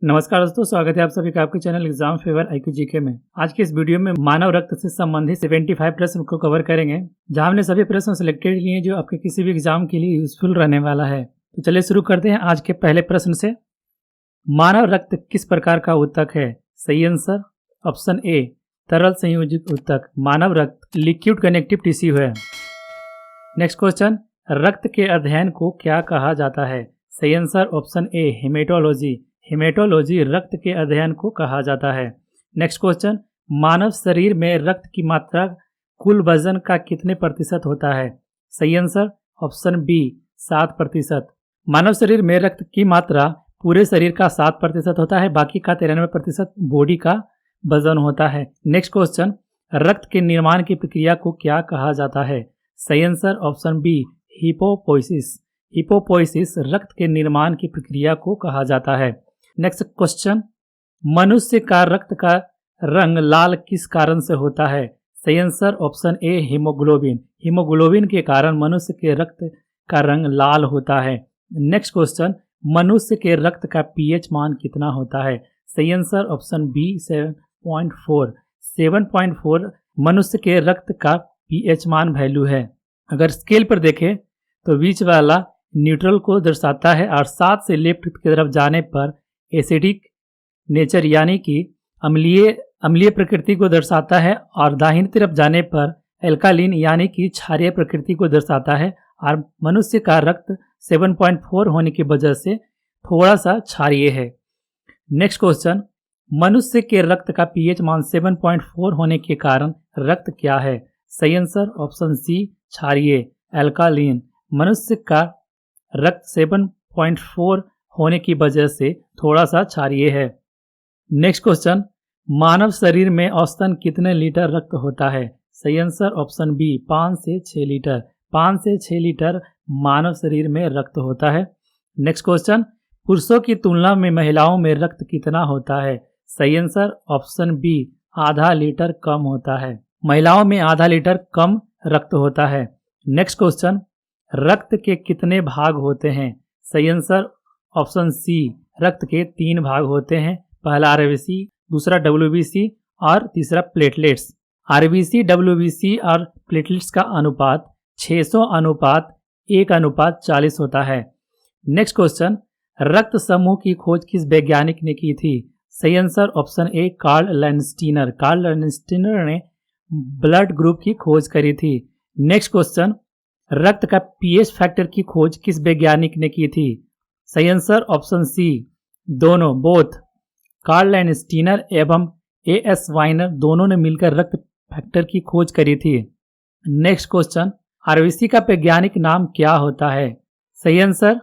नमस्कार दोस्तों, स्वागत है आप सभी का आपके channel exam favour IQ GK में। आज के इस वीडियो में मानव रक्त से संबंधित 75 प्रश्न को कवर करेंगे, जहां हमने सभी प्रश्न सिलेक्टेड लिए जो आपके किसी भी एग्जाम के लिए यूजफुल रहने वाला है। तो चलिए शुरू करते हैं आज के पहले प्रश्न से। मानव रक्त किस प्रकार का ऊतक है? सही आंसर ऑप्शन ए तरल संयोजित ऊतक। मानव रक्त लिक्विड कनेक्टिव टिश्यू है। नेक्स्ट क्वेश्चन, रक्त के अध्ययन को क्या कहा जाता है? सही आंसर ऑप्शन ए हेमेटोलॉजी। हेमेटोलॉजी रक्त के अध्ययन को कहा जाता है। नेक्स्ट क्वेश्चन, मानव शरीर में रक्त की मात्रा कुल वजन का कितने प्रतिशत होता है? सही आंसर ऑप्शन बी 7%। मानव शरीर में रक्त की मात्रा पूरे शरीर का 7% होता है, बाकी का 93% बॉडी का वजन होता है। नेक्स्ट क्वेश्चन, रक्त के निर्माण की प्रक्रिया को क्या कहा जाता है? सही आंसर ऑप्शन बी हिपोपोइसिस। हिपोपोइसिस रक्त के निर्माण की प्रक्रिया को कहा जाता है। नेक्स्ट क्वेश्चन, मनुष्य का रक्त का रंग लाल किस कारण से होता है? सही आंसर ऑप्शन ए हीमोग्लोबिन। हीमोग्लोबिन के कारण मनुष्य के रक्त का रंग लाल होता है। नेक्स्ट क्वेश्चन, मनुष्य के रक्त का पीएच मान कितना होता है? सही आंसर ऑप्शन बी 7.4। 7.4 मनुष्य के रक्त का पीएच मान वैल्यू है। अगर स्केल पर देखें तो बीच वाला न्यूट्रल को दर्शाता है और 7 से लेफ्ट की तरफ जाने पर एसिडिक नेचर यानी कि अम्लीय प्रकृति को दर्शाता है, और दाहिनी तरफ जाने पर एल्कालीन यानी कि क्षारीय प्रकृति को दर्शाता है। और मनुष्य का रक्त 7.4 होने की वजह से थोड़ा सा क्षारीय है। नेक्स्ट क्वेश्चन, मनुष्य के रक्त का पीएच मान 7.4 होने के कारण रक्त क्या है? सही आंसर ऑप्शन सी क्षारीय एल्कालीन। मनुष्य का रक्त 7.4 होने की वजह से थोड़ा सा क्षारीय है। नेक्स्ट क्वेश्चन, मानव शरीर में औसतन कितने लीटर रक्त होता है? सही आंसर ऑप्शन बी 5 से 6 लीटर। 5 से 6 लीटर मानव शरीर में रक्त होता है। नेक्स्ट क्वेश्चन, पुरुषों की तुलना में महिलाओं में रक्त कितना होता है? सही आंसर ऑप्शन बी आधा लीटर कम होता है। महिलाओं में आधा लीटर कम रक्त होता है। नेक्स्ट क्वेश्चन, रक्त के कितने भाग होते हैं? सही आंसर ऑप्शन सी रक्त के 3 भाग होते हैं। पहला आरबीसी, दूसरा डब्ल्यूबीसी और तीसरा प्लेटलेट्स। आरबीसी, डब्ल्यूबीसी और प्लेटलेट्स का अनुपात 600:1:40 होता है। नेक्स्ट क्वेश्चन, रक्त समूह की खोज किस वैज्ञानिक ने की थी? सही answer option A Karl Landsteiner. Karl Landsteiner ने ब्लड ग्रुप की खोज करी थी। नेक्स्ट क्वेश्चन, रक्त का पीएच फैक्टर की खोज किस वैज्ञानिक ने की थी? सही आंसर ऑप्शन सी दोनों, बोथ। कार्ल लैंडस्टीनर एवं AS वाइनर दोनों ने मिलकर रक्त फैक्टर की खोज करी थी। नेक्स्ट क्वेश्चन, आरबीसी का वैज्ञानिक नाम क्या होता है? सही आंसर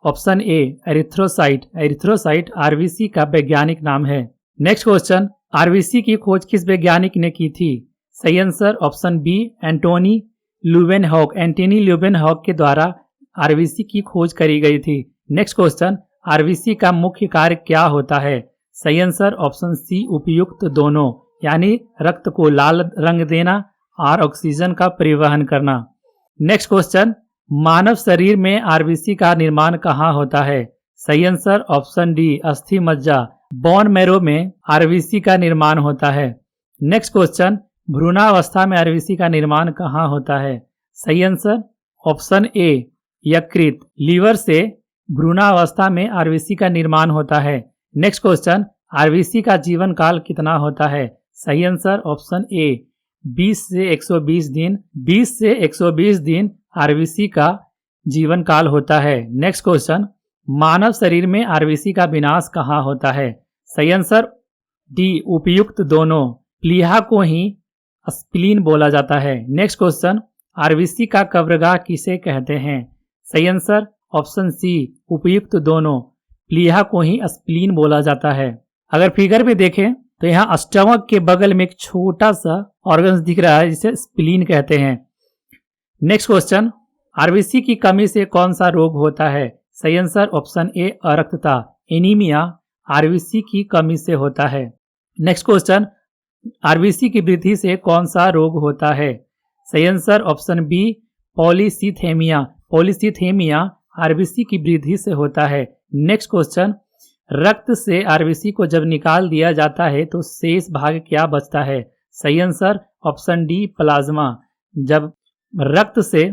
ऑप्शन ए एरिथ्रोसाइट। एरिथ्रोसाइट आरबीसी का वैज्ञानिक नाम है। नेक्स्ट क्वेश्चन, आरबीसी की खोज किस वैज्ञानिक ने की थी? सही answer option B Antonie Leeuwenhoek. Antonie Leeuwenhoek के द्वारा आरबीसी की खोज करी गई थी। नेक्स्ट क्वेश्चन, आरबीसी का मुख्य कार्य क्या होता है? सही आंसर ऑप्शन सी उपयुक्त दोनों, यानी रक्त को लाल रंग देना और ऑक्सीजन का परिवहन करना। नेक्स्ट क्वेश्चन, मानव शरीर में आरबीसी का निर्माण कहाँ होता है? सही आंसर ऑप्शन डी अस्थि मज्जा, बोन मैरो में आरबीसी का निर्माण होता है। नेक्स्ट क्वेश्चन, भ्रूणावस्था में आरबीसी का निर्माण कहाँ होता है? सही आंसर ऑप्शन ए यकृत, लीवर से भ्रूणावस्था में आरबीसी का निर्माण होता है। नेक्स्ट क्वेश्चन, आरबीसी का जीवन काल कितना होता है? सही आंसर ऑप्शन ए 20 से 120 दिन। 20 से 120 दिन आरबीसी का जीवन काल होता है। नेक्स्ट क्वेश्चन, मानव शरीर में आरबीसी का विनाश कहाँ होता है? सही आंसर डी उपयुक्त दोनों, प्लीहा को ही स्प्लीन बोला जाता है। नेक्स्ट क्वेश्चन, आरबीसी का कब्रगाह किसे कहते हैं? सही आंसर ऑप्शन सी उपयुक्त दोनों, प्लीहा को ही स्प्लीन बोला जाता है। अगर फिगर में देखें तो यहाँ स्टमक के बगल में एक छोटा सा ऑर्गन दिख रहा है जिसे स्प्लीन कहते हैं। नेक्स्ट क्वेश्चन, आरबीसी की कमी से कौन सा रोग होता है? सही आंसर ऑप्शन ए अरक्तता, एनीमिया आरबीसी की कमी से होता है। नेक्स्ट क्वेश्चन, आरबीसी की वृद्धि से कौन सा रोग होता है? सही answer option B polycythemia. Polycythemia RBC की वृद्धि से होता है। नेक्स्ट क्वेश्चन, रक्त से आरबीसी को जब निकाल दिया जाता है तो शेष भाग क्या बचता है? सही आंसर ऑप्शन डी प्लाज्मा। जब रक्त से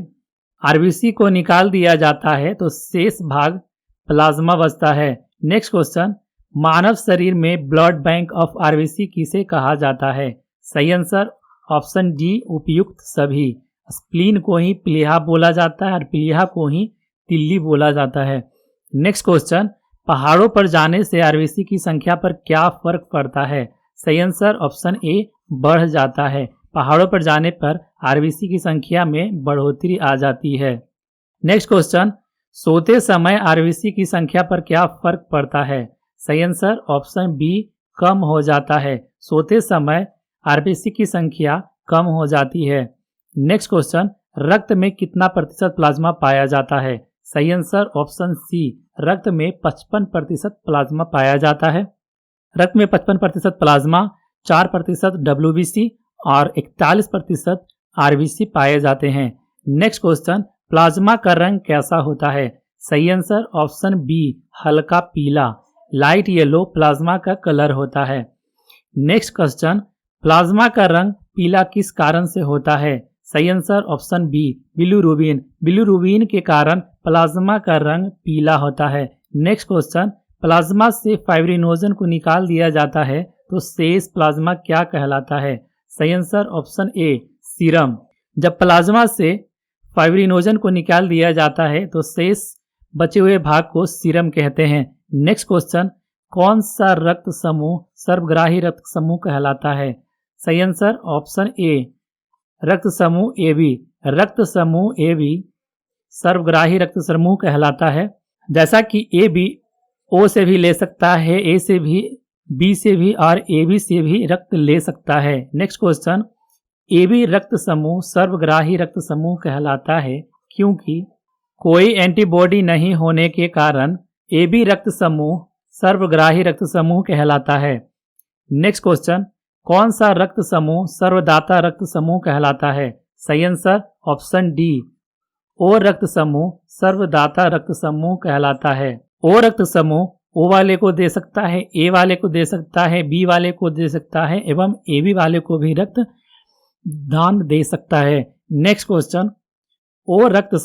आरबीसी को निकाल दिया जाता है तो शेष भाग प्लाज्मा बचता है। नेक्स्ट क्वेश्चन, मानव शरीर में ब्लड बैंक ऑफ आरबीसी किसे कहा जाता है? सही आंसर ऑप्शन डी उपयुक्त सभी। स्प्लीन को ही प्लीहा बोला जाता है और प्लीहा को ही तिल्ली बोला जाता है। नेक्स्ट क्वेश्चन, पहाड़ों पर जाने से आरबीसी की संख्या पर क्या फर्क पड़ता है? सही आंसर ऑप्शन ए बढ़ जाता है। पहाड़ों पर जाने पर आरबीसी की संख्या में बढ़ोतरी आ जाती है। नेक्स्ट क्वेश्चन, सोते समय आरबीसी की संख्या पर क्या फर्क पड़ता है? सही आंसर ऑप्शन बी कम हो जाता है। सोते समय आरबीसी की संख्या कम हो जाती है। नेक्स्ट क्वेश्चन, रक्त में कितना प्रतिशत प्लाज्मा पाया जाता है? सही आंसर ऑप्शन सी रक्त में 55% प्लाज्मा पाया जाता है। रक्त में 55% प्लाज्मा, 4% डब्ल्यूबीसी और 41% आरबीसी पाए जाते हैं। नेक्स्ट क्वेश्चन, प्लाज्मा का रंग कैसा होता है? सही आंसर ऑप्शन बी हल्का पीला, लाइट येलो प्लाज्मा का कलर होता है। नेक्स्ट क्वेश्चन, प्लाज्मा का रंग पीला किस कारण से होता है? सही answer option B bilirubin. Bilirubin के कारण प्लाज्मा का रंग पीला होता है। नेक्स्ट क्वेश्चन, प्लाज्मा से फाइब्रिनोजन को निकाल दिया जाता है तो शेष प्लाज्मा क्या कहलाता है? सही आंसर ऑप्शन ए सीरम। जब प्लाज्मा से फाइब्रिनोजन को निकाल दिया जाता है तो शेष बचे हुए भाग को सीरम कहते हैं। नेक्स्ट क्वेश्चन, कौन सा रक्त समूह सर्वग्राही रक्त समूह कहलाता है? सही आंसर ऑप्शन ए रक्त समूह ए बी। रक्त समूह ए बी सर्वग्राही रक्त समूह कहलाता है। जैसा कि ए बी ओ से भी ले सकता है, ए से भी, बी से भी और ए बी से भी रक्त ले सकता है। नेक्स्ट क्वेश्चन, ए बी रक्त समूह सर्वग्राही रक्त समूह कहलाता है क्योंकि कोई एंटीबॉडी नहीं होने के कारण ए बी रक्त समूह सर्वग्राही रक्त समूह कहलाता है। नेक्स्ट क्वेश्चन, कौन सा रक्त समूह सर्वदाता रक्त समूह कहलाता है? सही आंसर ऑप्शन डी ओ रक्त समूह सर्वदाता रक्त समूह कहलाता है। ओ रक्त समूह ओ वाले को दे सकता है, ए वाले को दे सकता है, बी वाले को दे सकता है एवं ए बी वाले को भी रक्त दान दे सकता है। नेक्स्ट क्वेश्चन, ओ रक्त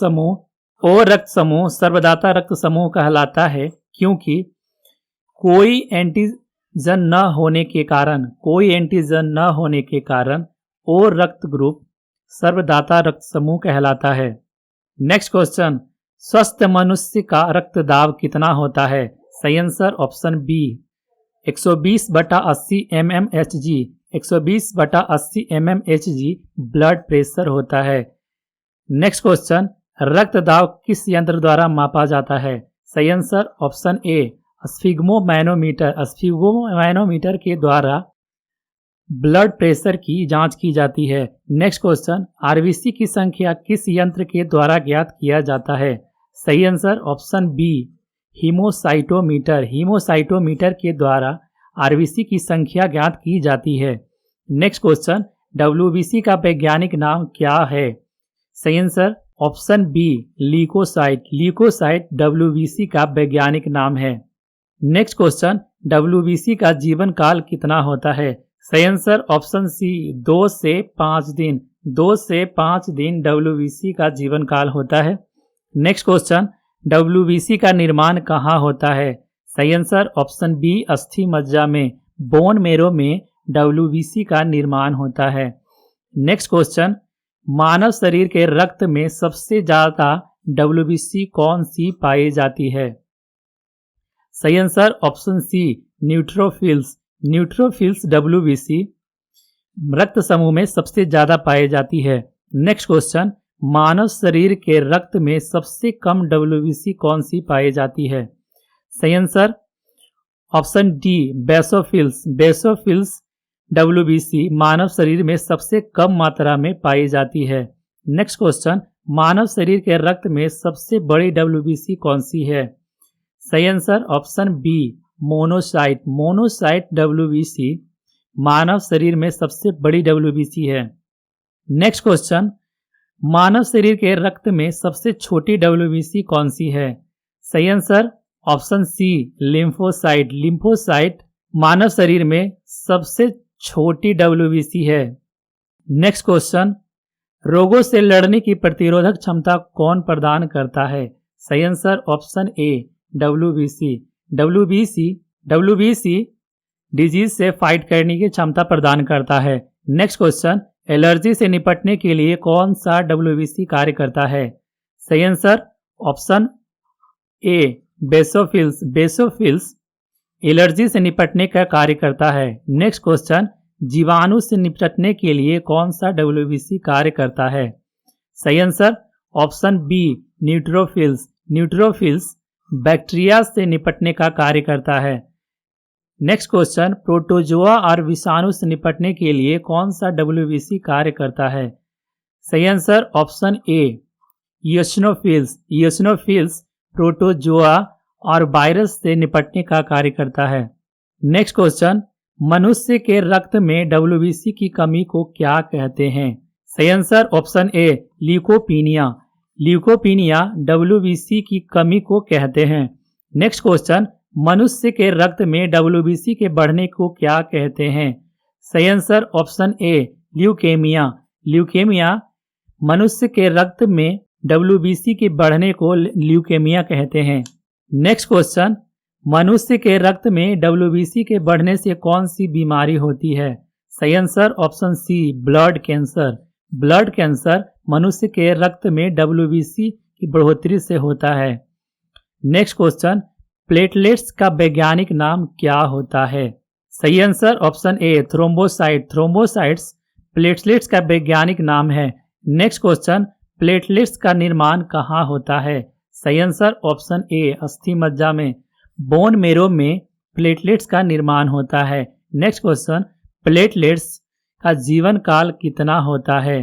समूह सर्वदाता रक्त समूह कहलाता है क्योंकि कोई एंटीजन न होने के कारण ओ रक्त ग्रुप सर्वदाता रक्त समूह कहलाता है। नेक्स्ट क्वेश्चन, स्वस्थ मनुष्य का रक्तदाब कितना होता है? सही answer option B 120/80 mmHg। 120/80 mmHg blood pressure होता है। नेक्स्ट क्वेश्चन, रक्तदाब किस यंत्र द्वारा मापा जाता है? सही आंसर ऑप्शन ए स्फिग्मोमैनोमीटर। स्फिग्मोमैनोमीटर के द्वारा ब्लड प्रेशर की जांच की जाती है। नेक्स्ट क्वेश्चन, आरबीसी की संख्या किस यंत्र के द्वारा ज्ञात किया जाता है? सही answer option B hemocytometer. Hemocytometer के द्वारा आरबीसी की संख्या ज्ञात की जाती है। नेक्स्ट क्वेश्चन, डब्ल्यूबीसी का वैज्ञानिक नाम क्या है? सही answer option B leukocyte. Leukocyte WBC का वैज्ञानिक नाम है। नेक्स्ट क्वेश्चन, डब्ल्यूबीसी का जीवन काल कितना होता है? सही आंसर ऑप्शन सी 2 से 5 दिन। 2 से 5 दिन डब्ल्यूबीसी का जीवन काल होता है। नेक्स्ट क्वेश्चन, डब्ल्यूबीसी का निर्माण कहाँ होता है? सही आंसर ऑप्शन बी अस्थि मज्जा में, बोन मेरो में डब्ल्यूबीसी का निर्माण होता है। नेक्स्ट क्वेश्चन, मानव शरीर के रक्त में सबसे ज्यादा डब्ल्यूबीसी कौन सी पाई जाती है? सही answer option C neutrophils. Neutrophils WBC रक्त समूह में सबसे ज्यादा पाई जाती है। नेक्स्ट क्वेश्चन, मानव शरीर के रक्त में सबसे कम डब्ल्यूबीसी कौन सी पाई जाती है? सही answer option D basophils. Basophils WBC मानव शरीर में सबसे कम मात्रा में पाई जाती है। नेक्स्ट क्वेश्चन, मानव शरीर के रक्त में सबसे बड़ी डब्ल्यूबीसी कौन सी है? सही answer option B monocyte. Monocyte WBC मानव शरीर में सबसे बड़ी डब्ल्यूबीसी है। नेक्स्ट क्वेश्चन, मानव शरीर के रक्त में सबसे छोटी डब्ल्यूबीसी कौन सी है? सही answer option C lymphocyte. Lymphocyte मानव शरीर में सबसे छोटी WBC है। नेक्स्ट क्वेश्चन, रोगों से लड़ने की प्रतिरोधक क्षमता कौन प्रदान करता है? सही आंसर ऑप्शन ए WBC। WBC डिजीज से फाइट करने की क्षमता प्रदान करता है। नेक्स्ट क्वेश्चन, एलर्जी से निपटने के लिए कौन सा WBC कार्य करता है? सही आंसर ऑप्शन ए बेसोफिल्स। बेसोफिल्स एलर्जी से निपटने का कार्य करता है। नेक्स्ट क्वेश्चन, जीवाणु से निपटने के लिए कौन सा WBC कार्य करता है? सही answer option B neutrophils. Neutrophils bacteria से निपटने का कार्य करता है। नेक्स्ट क्वेश्चन, प्रोटोजोआ और विषाणु से निपटने के लिए कौन सा WBC कार्य करता है? सही आंसर ऑप्शन ए इयोसिनोफिल्स। इयोसिनोफिल्स प्रोटोजोआ और वायरस से निपटने का कार्य करता है। नेक्स्ट क्वेश्चन, मनुष्य के रक्त में WBC की कमी को क्या कहते हैं? सही आंसर ऑप्शन ए ल्यूकोपीनिया। ल्यूकोपीनिया WBC की कमी को कहते हैं। नेक्स्ट क्वेश्चन, मनुष्य के रक्त में WBC के बढ़ने को क्या कहते हैं? सही आंसर ऑप्शन ए ल्यूकेमिया। ल्यूकेमिया मनुष्य के रक्त में WBC के बढ़ने को ल्यूकेमिया कहते हैं। नेक्स्ट क्वेश्चन, मनुष्य के रक्त में WBC के बढ़ने से कौन सी बीमारी होती है? सही answer option C blood cancer. Blood cancer मनुष्य के रक्त में WBC की बढ़ोतरी से होता है। नेक्स्ट क्वेश्चन, प्लेटलेट्स का वैज्ञानिक नाम क्या होता है? सही आंसर ऑप्शन ए थ्रोम्बोसाइट। थ्रोम्बोसाइट्स प्लेटलेट्स का वैज्ञानिक नाम है। नेक्स्ट क्वेश्चन, प्लेटलेट्स का निर्माण कहाँ होता है? सही आंसर ऑप्शन ए अस्थि मज्जा में। बोन मेरो में प्लेटलेट्स का निर्माण होता है। नेक्स्ट क्वेश्चन, प्लेटलेट्स का जीवन काल कितना होता है?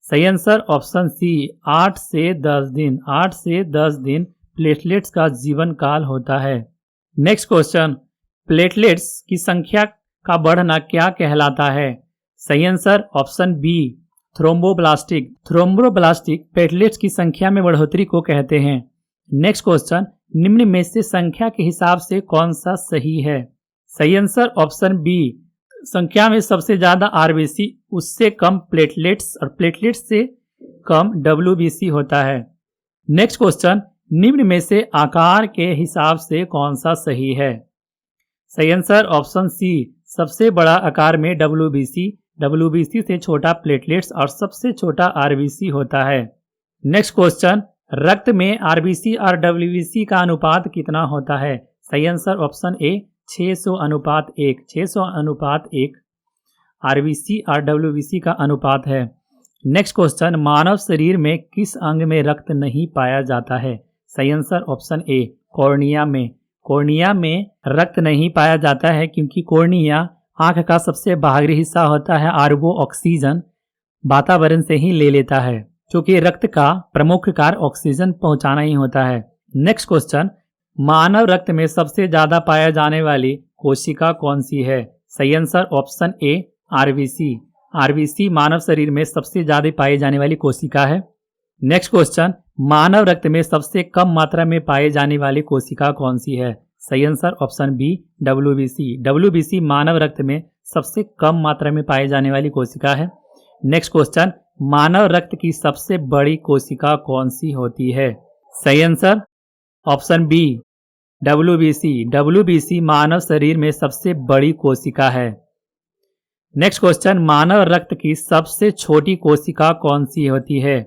सही आंसर ऑप्शन सी 8 से 10 दिन। 8 से 10 दिन प्लेटलेट्स का जीवन काल होता है। नेक्स्ट क्वेश्चन, प्लेटलेट्स की संख्या का बढ़ना क्या कहलाता है? सही आंसर ऑप्शन बी थ्रोम्बोब्लास्टिक। थ्रोम्बोब्लास्टिक प्लेटलेट्स की संख्या में बढ़ोतरी को कहते हैं। नेक्स्ट क्वेश्चन, निम्न में से संख्या के हिसाब से कौन सा सही है? सही आंसर ऑप्शन बी संख्या में सबसे ज्यादा RBC उससे कम प्लेटलेट्स और प्लेटलेट्स से कम WBC होता है। नेक्स्ट क्वेश्चन, निम्न में से आकार के हिसाब से कौन सा सही है? सही आंसर ऑप्शन सी सबसे बड़ा आकार में WBC से छोटा प्लेटलेट्स और सबसे छोटा RBC होता है। नेक्स्ट क्वेश्चन, रक्त में RBC और WBC का अनुपात कितना होता है? सही आंसर ऑप्शन ए 600:1। 600:1 RBC और WBC का अनुपात है। नेक्स्ट क्वेश्चन, मानव शरीर में किस अंग में रक्त नहीं पाया जाता है? सही आंसर ऑप्शन ए कॉर्निया में। कॉर्निया में रक्त नहीं पाया जाता है क्योंकि कॉर्निया आंख का सबसे बाहरी हिस्सा होता है और वो ऑक्सीजन वातावरण से ही ले लेता है, क्योंकि रक्त का प्रमुख कार्य ऑक्सीजन पहुंचाना ही होता है। नेक्स्ट क्वेश्चन, मानव रक्त में सबसे ज्यादा पाया जाने वाली कोशिका कौन सी है? सही आंसर ऑप्शन ए RBC। RBC मानव शरीर में सबसे ज्यादा पाई जाने वाली कोशिका है। नेक्स्ट क्वेश्चन, मानव रक्त में सबसे कम मात्रा में पाई जाने वाली कोशिका कौन सी है? सही answer option B WBC। WBC मानव रक्त में सबसे कम मात्रा में पाई जाने वाली कोशिका है। नेक्स्ट क्वेश्चन, मानव रक्त की सबसे बड़ी कोशिका कौन सी होती है? सही answer option B WBC। WBC मानव शरीर में सबसे बड़ी कोशिका है। नेक्स्ट क्वेश्चन, मानव रक्त की सबसे छोटी कोशिका कौन सी होती है?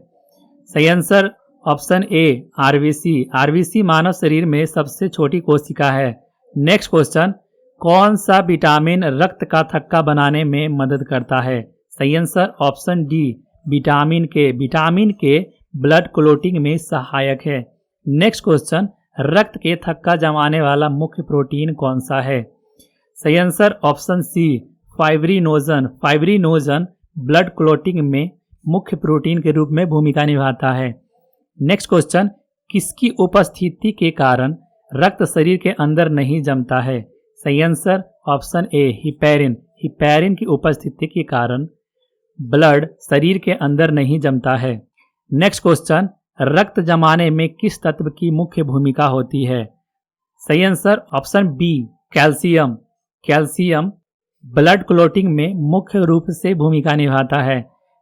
सही आंसर ऑप्शन ए RBC। RBC मानव शरीर में सबसे छोटी कोशिका है। नेक्स्ट क्वेश्चन, कौन सा विटामिन रक्त का थक्का बनाने में मदद करता है? सही आंसर ऑप्शन डी विटामिन के। विटामिन के ब्लड क्लोटिंग में सहायक है। नेक्स्ट क्वेश्चन, रक्त के थक्का जमाने वाला मुख्य प्रोटीन कौन सा है? सही answer option C fibrinogen. Fibrinogen blood clotting में मुख्य प्रोटीन के रूप में भूमिका निभाता है। नेक्स्ट क्वेश्चन, किसकी उपस्थिति के कारण रक्त शरीर के अंदर नहीं जमता है? सही आंसर ऑप्शन ए हिपैरिन। हिपैरिन की उपस्थिति के कारण ब्लड शरीर के अंदर नहीं जमता है। नेक्स्ट क्वेश्चन, रक्त जमाने में किस तत्व की मुख्य भूमिका होती है? सही answer option B calcium. Calcium blood clotting में मुख्य रूप से भूमिका निभाता है।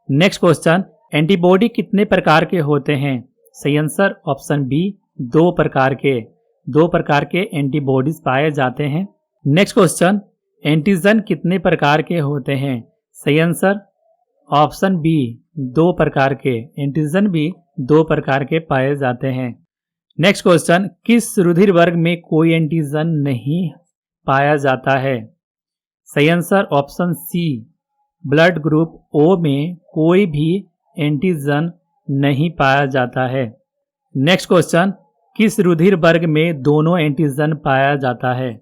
नेक्स्ट क्वेश्चन, एंटीबॉडी कितने प्रकार के होते हैं? सही आंसर ऑप्शन बी दो प्रकार के एंटीबॉडीज पाए जाते हैं। नेक्स्ट क्वेश्चन, एंटीजन कितने प्रकार के होते हैं? सही आंसर ऑप्शन बी दो प्रकार के। एंटीजन भी दो प्रकार के पाए जाते हैं। नेक्स्ट क्वेश्चन, किस रुधिर वर्ग में कोई एंटीजन नहीं पाया जाता है? सही answer option C blood group O में कोई भी एंटीजन नहीं पाया जाता है। नेक्स्ट क्वेश्चन, किस रुधिर वर्ग में दोनों एंटीजन पाया जाता है?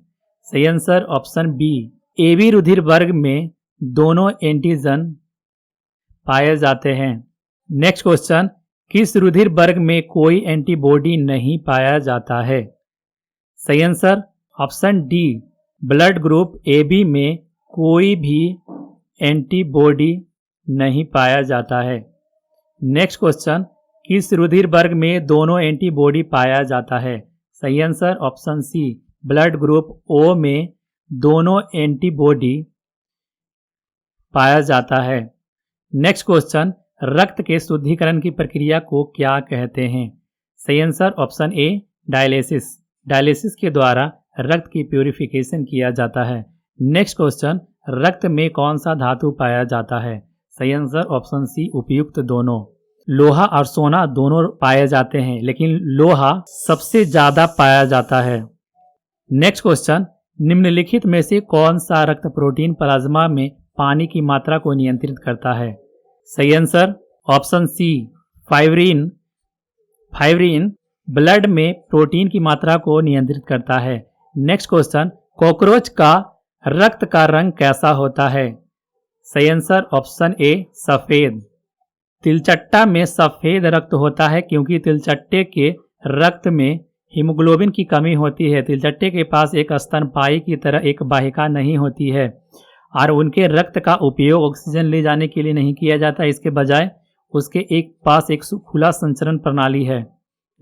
सही आंसर ऑप्शन बी एबी रुधिर वर्ग में दोनों एंटीजन पाए जाते हैं। नेक्स्ट क्वेश्चन, किस रुधिर वर्ग में कोई एंटीबॉडी नहीं पाया जाता है? सही answer option D blood group AB में कोई भी एंटीबॉडी नहीं पाया जाता है। नेक्स्ट क्वेश्चन, किस रुधिर वर्ग में दोनों एंटीबॉडी पाया जाता है? सही answer option C blood group O में दोनों एंटीबॉडी पाया जाता है। नेक्स्ट क्वेश्चन, रक्त के शुद्धिकरण की प्रक्रिया को क्या कहते हैं? सही आंसर ऑप्शन ए डायलिसिस। डायलिसिस के द्वारा रक्त की प्यूरिफिकेशन किया जाता है। नेक्स्ट क्वेश्चन, रक्त में कौन सा धातु पाया जाता है? सही आंसर ऑप्शन सी उपयुक्त दोनों। लोहा और सोना दोनों पाए जाते हैं, लेकिन लोहा सबसे ज्यादा पाया जाता है। नेक्स्ट क्वेश्चन, निम्नलिखित में से कौन सा रक्त प्रोटीन प्लाज्मा में पानी की मात्रा को नियंत्रित करता है? सही answer option C fibrin. Fibrin blood में प्रोटीन की मात्रा को नियंत्रित करता है। नेक्स्ट क्वेश्चन, कॉकरोच का रक्त का रंग कैसा होता है? सही आंसर ऑप्शन ए सफेद। तिलचट्टा में सफेद रक्त होता है क्योंकि तिलचट्टे के रक्त में हीमोग्लोबिन की कमी होती है। तिलचट्टे के पास एक स्तनपायी की तरह एक वाहिका नहीं होती है और उनके रक्त का उपयोग ऑक्सीजन ले जाने के लिए नहीं किया जाता, इसके बजाय उसके पास एक खुला संचरण प्रणाली है।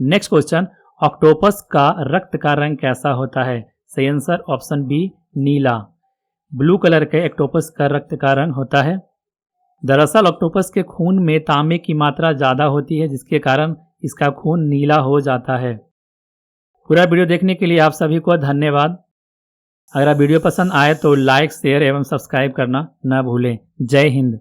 नेक्स्ट क्वेश्चन, ऑक्टोपस का रक्त का रंग कैसा होता है? सही आंसर ऑप्शन बी नीला। ब्लू कलर के ऑक्टोपस का रक्त का रंग होता है। दरअसल ऑक्टोपस के खून में तांबे की मात्रा ज़्यादा होती है, जिसके कारण इसका खून नीला हो जाता है। पूरा वीडियो देखने के लिए आप सभी को धन्यवाद। अगर आप वीडियो पसंद आए तो लाइक, शेयर एवं सब्सक्राइब करना न भूलें। जय हिंद।